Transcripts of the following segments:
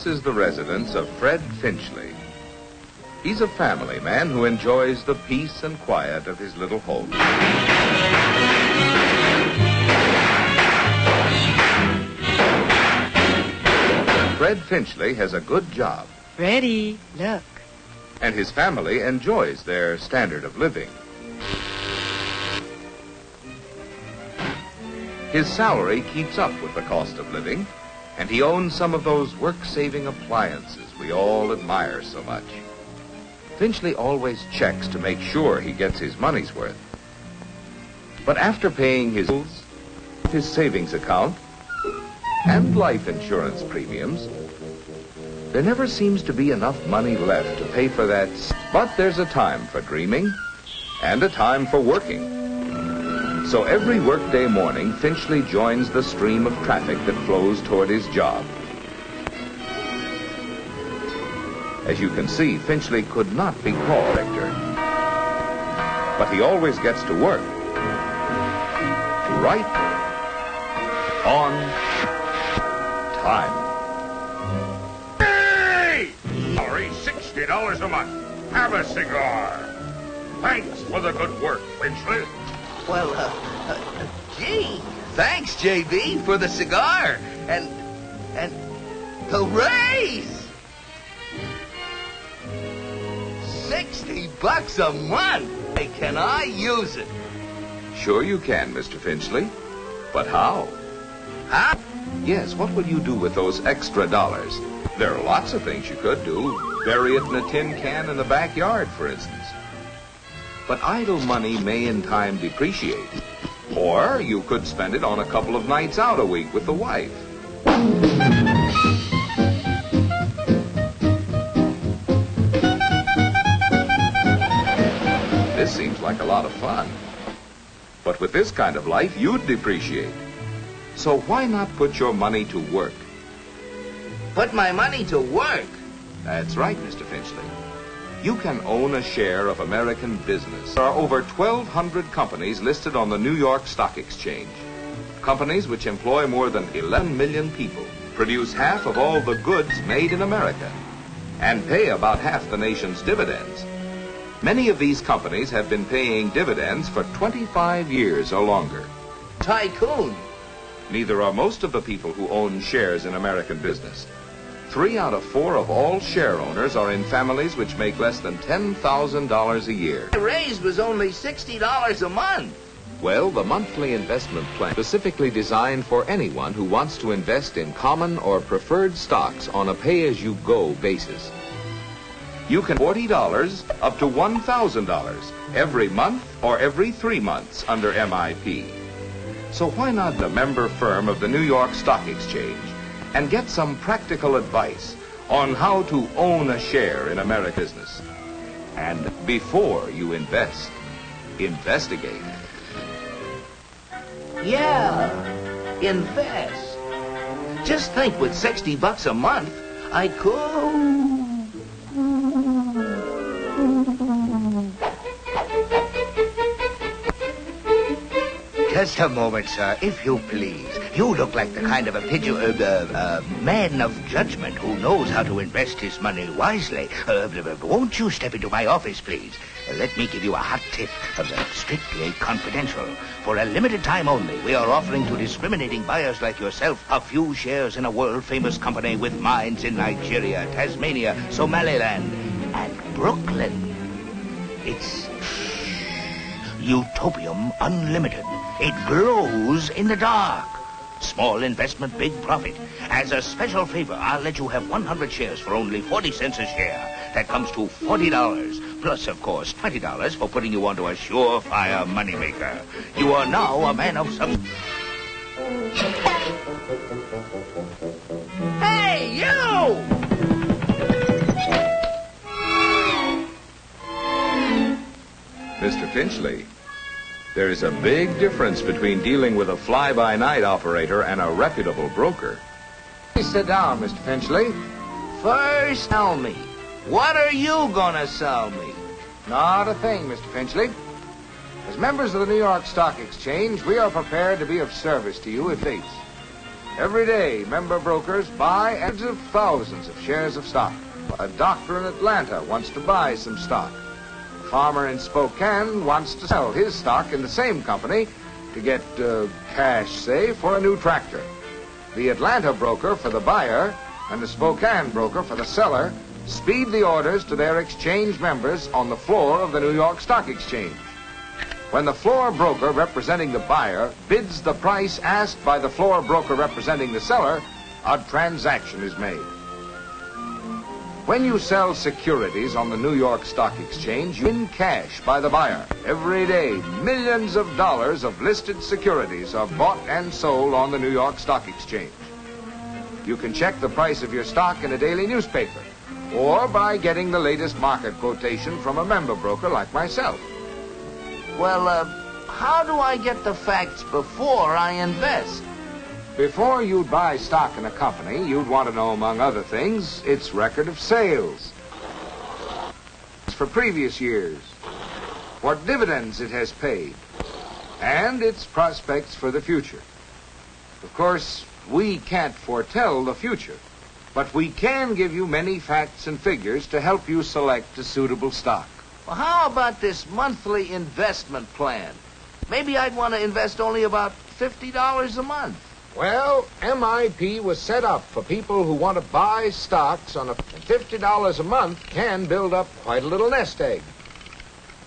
This is the residence of Fred Finchley. He's a family man who enjoys the peace and quiet of his little home. Fred Finchley has a good job. Freddie, look. And his family enjoys their standard of living. His salary keeps up with the cost of living, and he owns some of those work-saving appliances we all admire so much. Finchley always checks to make sure he gets his money's worth. But after paying his bills, his savings account, and life insurance premiums, there never seems to be enough money left to pay for that. But there's a time for dreaming and a time for working. So every workday morning, Finchley joins the stream of traffic that flows toward his job. As you can see, Finchley could not be called director, but he always gets to work. Right on time. Hey! Sorry, $60 a month. Have a cigar. Thanks for the good work, Finchley. Well, gee, thanks, JB, for the cigar and the raise. $60 a month. Hey, can I use it? Sure you can, Mr. Finchley. But how? Huh? Yes, what will you do with those extra dollars? There are lots of things you could do. Bury it in a tin can in the backyard, for instance. But idle money may in time depreciate. Or you could spend it on a couple of nights out a week with the wife. This seems like a lot of fun. But with this kind of life, you'd depreciate. So why not put your money to work? Put my money to work? That's right, Mr. Finchley. You can own a share of American business. There are over 1,200 companies listed on the New York Stock Exchange. Companies which employ more than 11 million people, produce half of all the goods made in America, and pay about half the nation's dividends. Many of these companies have been paying dividends for 25 years or longer. Tycoon. Neither are most of the people who own shares in American business. 3 out of 4 of all share owners are in families which make less than $10,000 a year. The raise was only $60 a month. Well, the monthly investment plan specifically designed for anyone who wants to invest in common or preferred stocks on a pay-as-you-go basis. You can $40 up to $1,000 every month or every 3 months under MIP. So why not the member firm of the New York Stock Exchange and get some practical advice on how to own a share in American business? And before you invest, investigate. Yeah, invest. Just think, with $60 a month, I could... Just a moment, sir, if you please. You look like the kind of a man of judgment who knows how to invest his money wisely. Won't you step into my office, please? Let me give you a hot tip, strictly confidential. For a limited time only, we are offering to discriminating buyers like yourself a few shares in a world-famous company with mines in Nigeria, Tasmania, Somaliland, and Brooklyn. It's Utopium Unlimited. It glows in the dark. Small investment, big profit. As a special favor, I'll let you have 100 shares for only 40 cents a share. That comes to $40. Plus, of course, $20 for putting you onto a surefire moneymaker. You are now a man of some... Hey, you! Mr. Finchley, there is a big difference between dealing with a fly-by-night operator and a reputable broker. Please sit down, Mr. Finchley. First, tell me, what are you gonna sell me? Not a thing, Mr. Finchley. As members of the New York Stock Exchange, we are prepared to be of service to you if please. Every day, member brokers buy hundreds of thousands of shares of stock. A doctor in Atlanta wants to buy some stock. A farmer in Spokane wants to sell his stock in the same company to get cash, say, for a new tractor. The Atlanta broker for the buyer and the Spokane broker for the seller speed the orders to their exchange members on the floor of the New York Stock Exchange. When the floor broker representing the buyer bids the price asked by the floor broker representing the seller, a transaction is made. When you sell securities on the New York Stock Exchange, you win cash by the buyer. Every day, millions of dollars of listed securities are bought and sold on the New York Stock Exchange. You can check the price of your stock in a daily newspaper, or by getting the latest market quotation from a member broker like myself. Well, how do I get the facts before I invest? Before you'd buy stock in a company, you'd want to know, among other things, its record of sales for previous years, what dividends it has paid, and its prospects for the future. Of course, we can't foretell the future, but we can give you many facts and figures to help you select a suitable stock. Well, how about this monthly investment plan? Maybe I'd want to invest only about $50 a month. Well, MIP was set up for people who want to buy stocks on $50 a month can build up quite a little nest egg.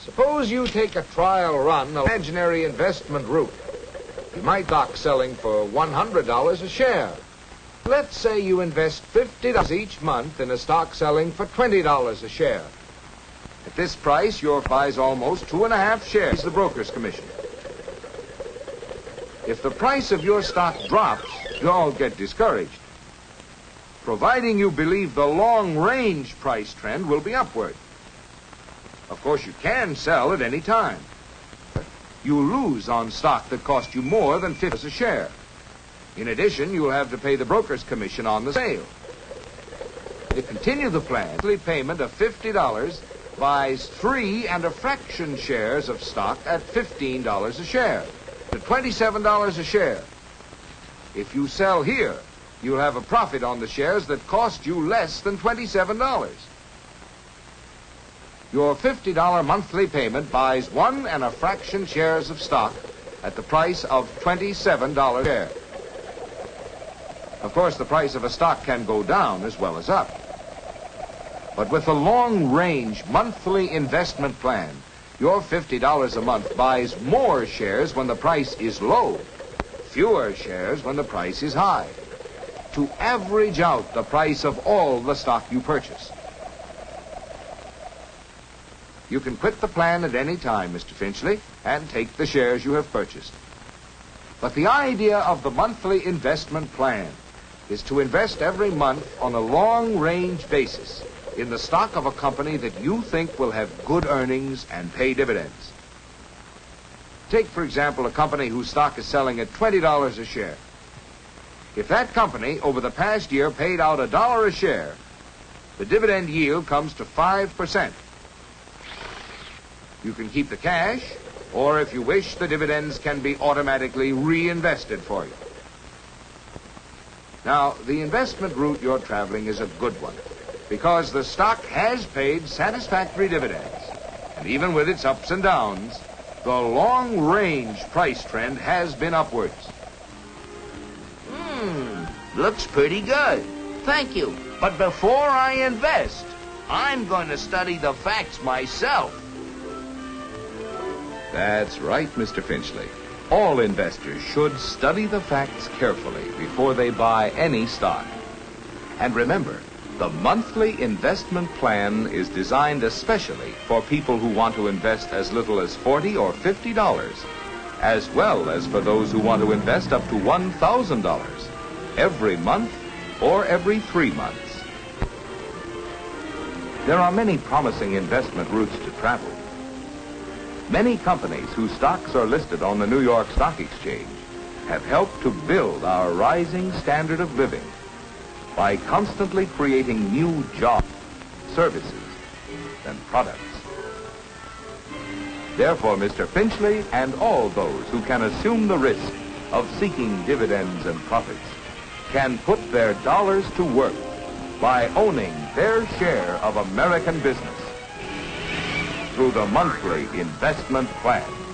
Suppose you take a trial run of the imaginary investment route. You might stock selling for $100 a share. Let's say you invest $50 each month in a stock selling for $20 a share. At this price, your buys almost 2.5 shares the broker's commission. If the price of your stock drops, you'll get discouraged, providing you believe the long-range price trend will be upward. Of course, you can sell at any time. You lose on stock that cost you more than $50 a share. In addition, you'll have to pay the broker's commission on the sale. To continue the plan, monthly payment of $50 buys 3 1/2 shares of stock at $15 a share, to $27 a share. If you sell here, you'll have a profit on the shares that cost you less than $27. Your $50 monthly payment buys 1 1/2 shares of stock at the price of $27 a share. Of course, the price of a stock can go down as well as up. But with a long-range monthly investment plan, your $50 a month buys more shares when the price is low, fewer shares when the price is high, to average out the price of all the stock you purchase. You can quit the plan at any time, Mr. Finchley, and take the shares you have purchased. But the idea of the monthly investment plan is to invest every month on a long-range basis in the stock of a company that you think will have good earnings and pay dividends. Take, for example, a company whose stock is selling at $20 a share. If that company, over the past year, paid out $1 a share, the dividend yield comes to 5%. You can keep the cash, or if you wish, the dividends can be automatically reinvested for you. Now, the investment route you're traveling is a good one, because the stock has paid satisfactory dividends. And even with its ups and downs, the long-range price trend has been upwards. Looks pretty good. Thank you. But before I invest, I'm going to study the facts myself. That's right, Mr. Finchley. All investors should study the facts carefully before they buy any stock. And remember, the monthly investment plan is designed especially for people who want to invest as little as $40 or $50, as well as for those who want to invest up to $1,000 every month or every 3 months. There are many promising investment routes to travel. Many companies whose stocks are listed on the New York Stock Exchange have helped to build our rising standard of living by constantly creating new jobs, services, and products. Therefore, Mr. Finchley and all those who can assume the risk of seeking dividends and profits can put their dollars to work by owning their share of American business through the monthly investment plan.